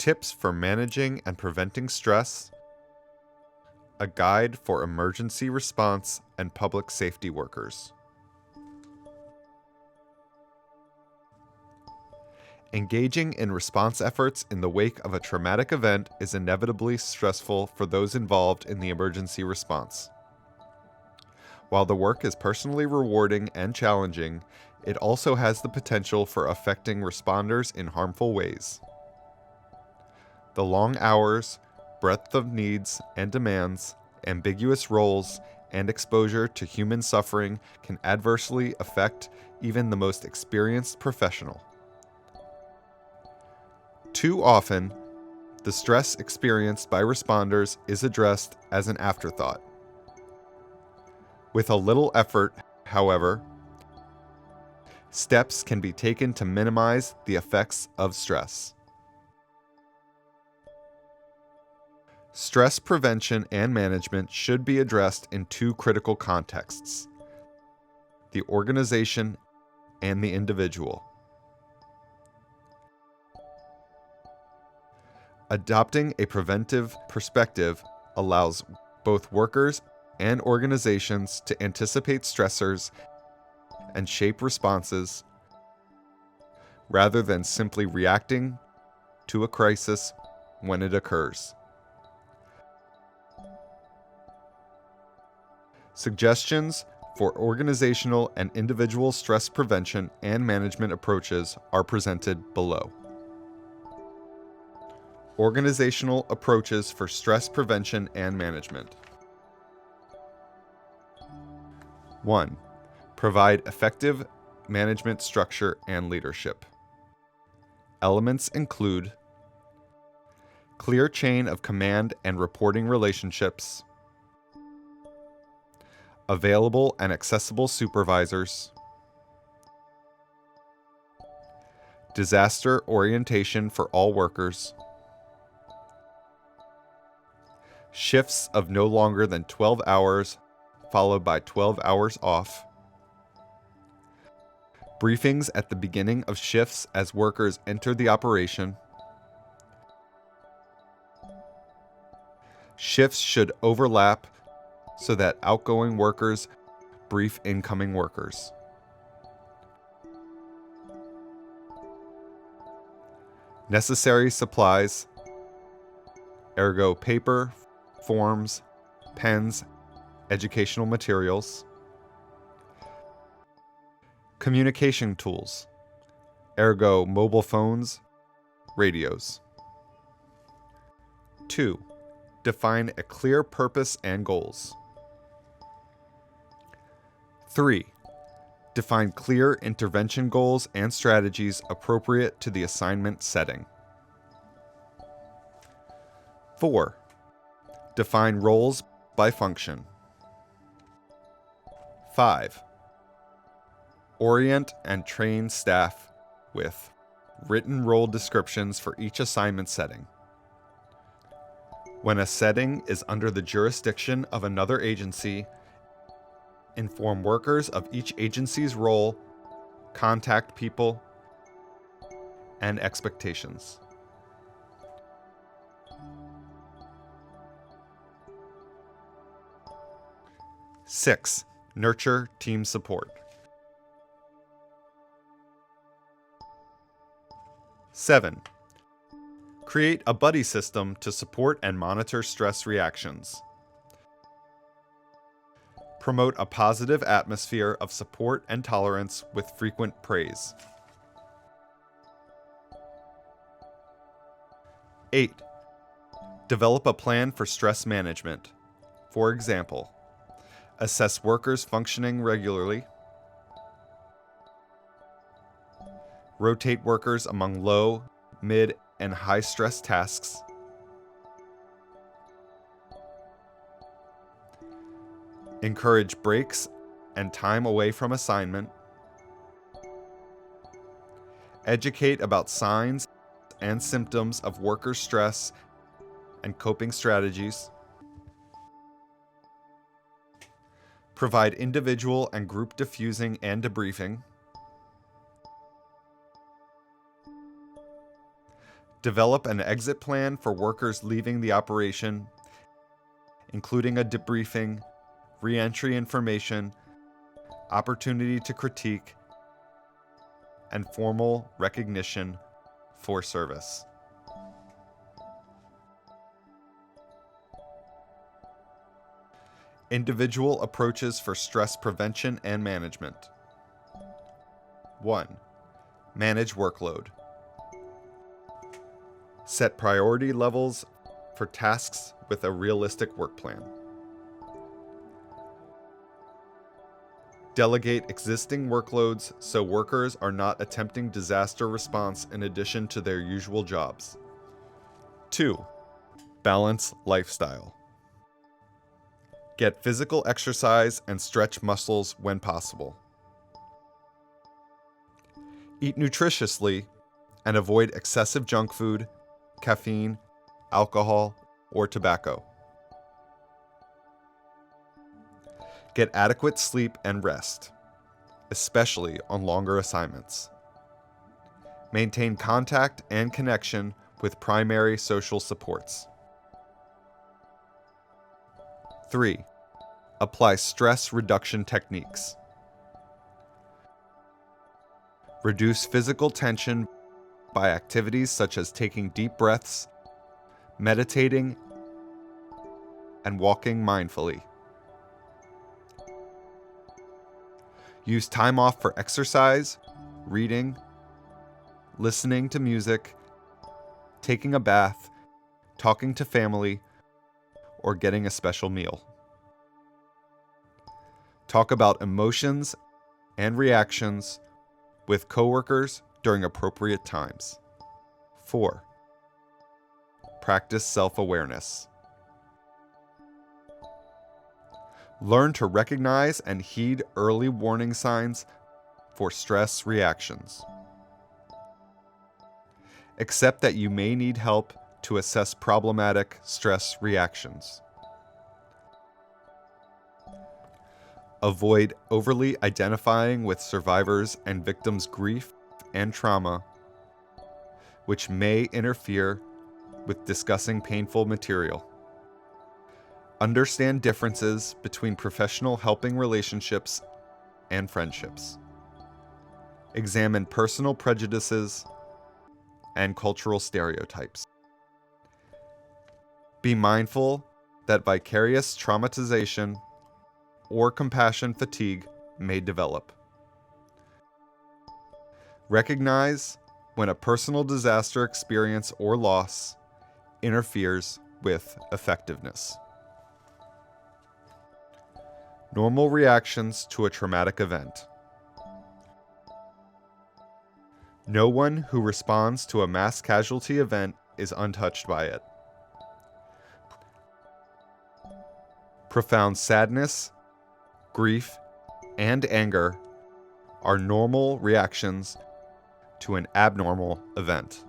tips for managing and preventing stress, a guide for emergency response and public safety workers. Engaging in response efforts in the wake of a traumatic event is inevitably stressful for those involved in the emergency response. While the work is personally rewarding and challenging, it also has the potential for affecting responders in harmful ways. The long hours, breadth of needs and demands, ambiguous roles, and exposure to human suffering can adversely affect even the most experienced professional. Too often, the stress experienced by responders is addressed as an afterthought. With a little effort, however, steps can be taken to minimize the effects of stress. Stress prevention and management should be addressed in two critical contexts: the organization and the individual. Adopting a preventive perspective allows both workers and organizations to anticipate stressors and shape responses rather than simply reacting to a crisis when it occurs. Suggestions for organizational and individual stress prevention and management approaches are presented below. Organizational approaches for stress prevention and management. 1. Provide effective management structure and leadership. Elements include clear chain of command and reporting relationships, available and accessible supervisors, disaster orientation for all workers, shifts of no longer than 12 hours followed by 12 hours off, briefings at the beginning of shifts as workers enter the operation. Shifts should overlap so that outgoing workers brief incoming workers. Necessary supplies, ergo paper, forms, pens, educational materials. Communication tools, ergo mobile phones, radios. 2. Define a clear purpose and goals. 3. Define clear intervention goals and strategies appropriate to the assignment setting. 4. Define roles by function. 5. Orient and train staff with written role descriptions for each assignment setting. When a setting is under the jurisdiction of another agency, inform workers of each agency's role, contact people, and expectations. Six, nurture team support. 7. Create a buddy system to support and monitor stress reactions. Promote a positive atmosphere of support and tolerance with frequent praise. 8. Develop a plan for stress management. For example, assess workers functioning regularly, rotate workers among low, mid, and high stress tasks, encourage breaks and time away from assignment, educate about signs and symptoms of worker stress and coping strategies, provide individual and group diffusing and debriefing, Develop an exit plan for workers leaving the operation, including a debriefing, reentry information, opportunity to critique, and formal recognition for service. Individual approaches for stress prevention and management. 1. Manage workload. Set priority levels for tasks with a realistic work plan. Delegate existing workloads so workers are not attempting disaster response in addition to their usual jobs. 2. Balance lifestyle. Get physical exercise and stretch muscles when possible. Eat nutritiously and avoid excessive junk food, caffeine, alcohol, or tobacco. Get adequate sleep and rest, especially on longer assignments. Maintain contact and connection with primary social supports. 3. Apply stress reduction techniques. Reduce physical tension by activities such as taking deep breaths, meditating, and walking mindfully. Use time off for exercise, reading, listening to music, taking a bath, talking to family, or getting a special meal. Talk about emotions and reactions with coworkers during appropriate times. 4. Practice self-awareness. Learn to recognize and heed early warning signs for stress reactions. Accept that you may need help to assess problematic stress reactions. Avoid overly identifying with survivors' and victims' grief and trauma, which may interfere with discussing painful material. Understand differences between professional helping relationships and friendships. Examine personal prejudices and cultural stereotypes. Be mindful that vicarious traumatization or compassion fatigue may develop. Recognize when a personal disaster experience or loss interferes with effectiveness. Normal reactions to a traumatic event. No one who responds to a mass casualty event is untouched by it. Profound sadness, grief, and anger are normal reactions to an abnormal event.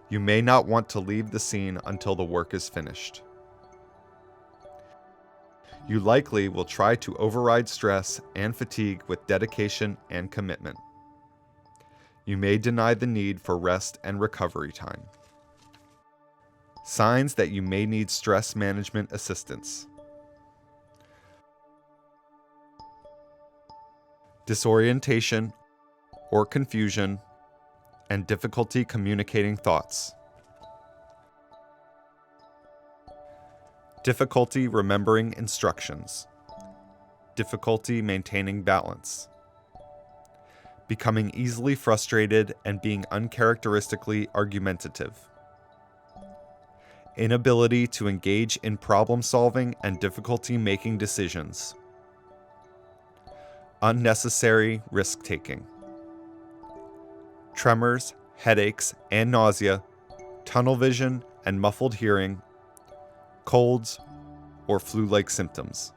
You may not want to leave the scene until the work is finished. You likely will try to override stress and fatigue with dedication and commitment. You may deny the need for rest and recovery time. Signs that you may need stress management assistance. Disorientation or confusion and difficulty communicating thoughts. Difficulty remembering instructions. Difficulty maintaining balance. Becoming easily frustrated and being uncharacteristically argumentative. Inability to engage in problem solving and difficulty making decisions. Unnecessary risk taking. Tremors, headaches, and nausea, tunnel vision and muffled hearing, colds, or flu-like symptoms.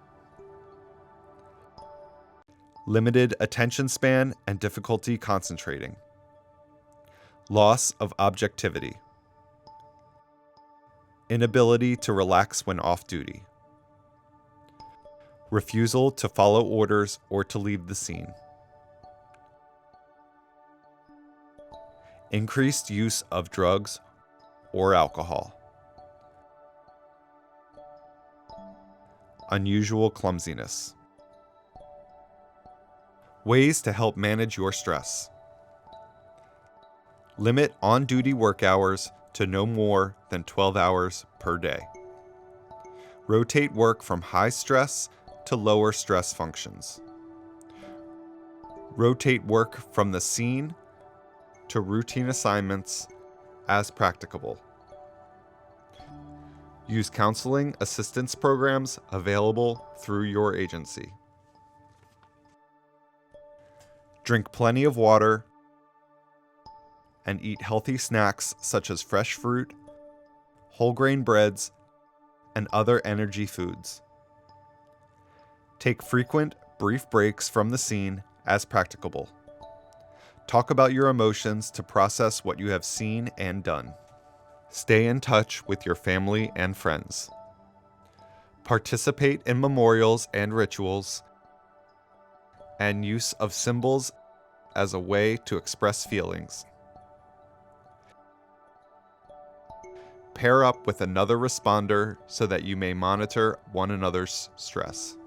Limited attention span and difficulty concentrating. Loss of objectivity. Inability to relax when off duty. Refusal to follow orders or to leave the scene. increased use of drugs or alcohol, unusual clumsiness. Ways to help manage your stress. Limit on-duty work hours to no more than 12 hours per day. Rotate work from high stress to lower stress functions. Rotate work from the scene to routine assignments as practicable. Use counseling assistance programs available through your agency. Drink plenty of water and eat healthy snacks such as fresh fruit, whole grain breads, and other energy foods. Take frequent, brief breaks from the scene as practicable. Talk about your emotions to process what you have seen and done. Stay in touch with your family and friends. Participate in memorials and rituals, and use of symbols as a way to express feelings. Pair up with another responder so that you may monitor one another's stress.